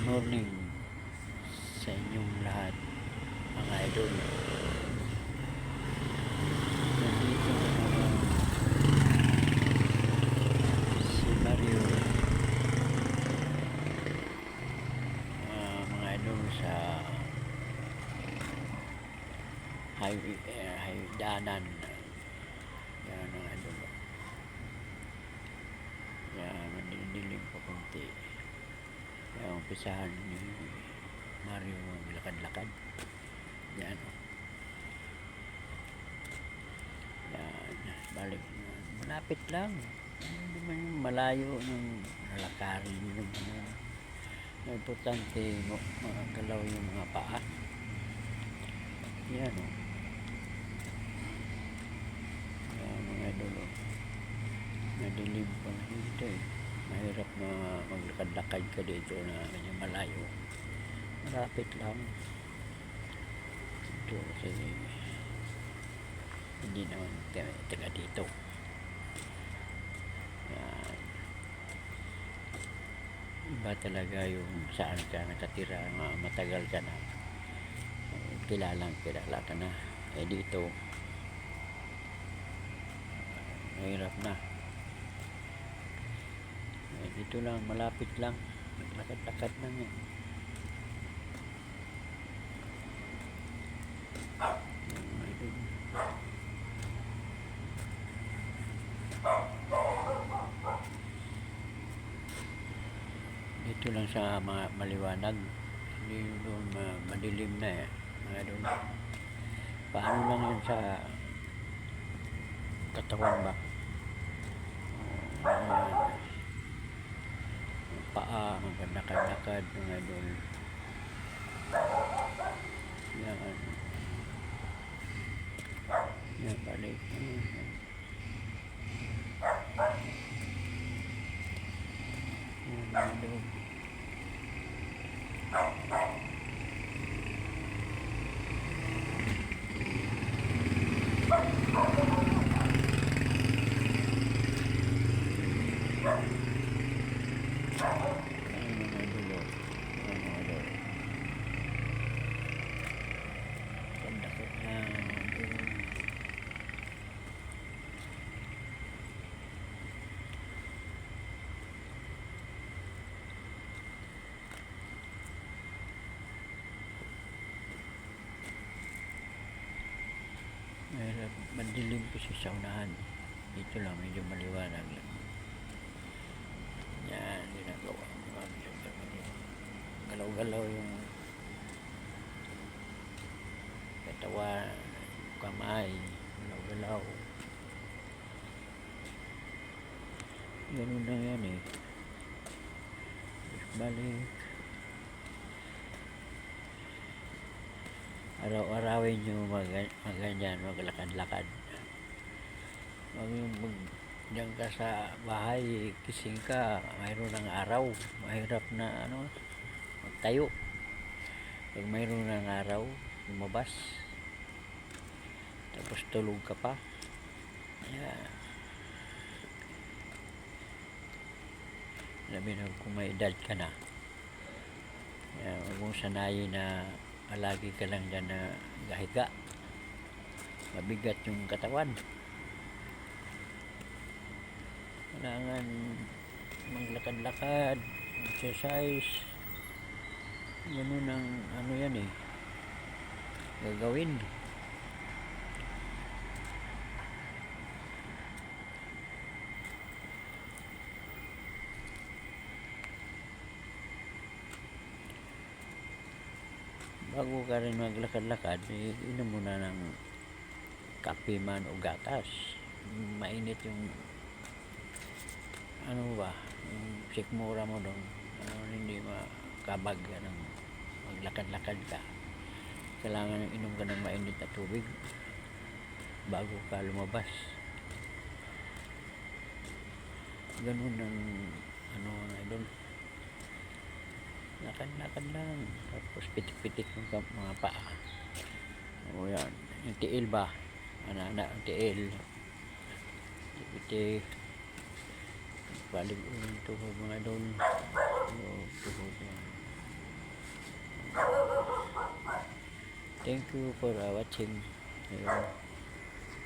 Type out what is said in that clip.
morning sa inyong lahat mga idol. Nandito si Mario, mga idol, sa highway, daanan. Yan mga idol. Yan, mandilim pa konti. Kaya umpisahan ni Mario maglakad-lakad. Yan. Yan, balik. Malapit lang. Hindi man yung malayo ng lalakarin yung importante magalaw yung mga paa. Yan o. Yan mga idol. Nadilim pa dito eh. Mahirap na maglakad-lakad ka dito na ganyan malayo. Malapit lang ito kasi hindi naman taga dito. Yan. Iba talaga yung saan ka nakatira, matagal ka na, kilala ka na. Dito mahirap na. Dito lang, malapit lang, maglakad-lakad lang yan. Dito lang sa maliwanag, hindi doon madilim na mga doon. Paano lang yun sa katawan ba? Paa, maglakad-lakad mga doon. Yan. Yan, balik. Yan, mga doon. Madilim kasi sa unahan. Dito lang medyo maliwanag lang. Yan, ginagawa. Galaw-galaw yung katawan, kamay, galaw-galaw. Ganun lang yan eh. Balik. Araw-arawin nyo ganyan, maglakad-lakad. Huwag yung diyan ka sa bahay, kising ka, mayroon ng araw, mahirap na magtayo. Pag mayroon ng araw, lumabas, tapos tulog ka pa. Ayan. Labi na kung may edad ka na. Ayan, huwag mong sanayin na palagi ka lang dyan na gahiga. Mabigat yung katawan. Kailangan maglakad-lakad, exercise. Ganun ang yan eh, gagawin. Bago ka rin maglakad-lakad, inom muna ng kape man o gatas. Mainit yung yung sikmura mo doon, hindi makabag ng maglakad-lakad ka. Kailangan inom ka ng mainit na tubig bago ka lumabas. Ganun ang idol. Lakad-lakad lang, tapos pitik-pitik ng mga paa. O yan, yung tiil ba? Ang tiil. Pitik. Balik ulit tuhod mga idol. Tuhod yan. Thank you for watching. Ayun.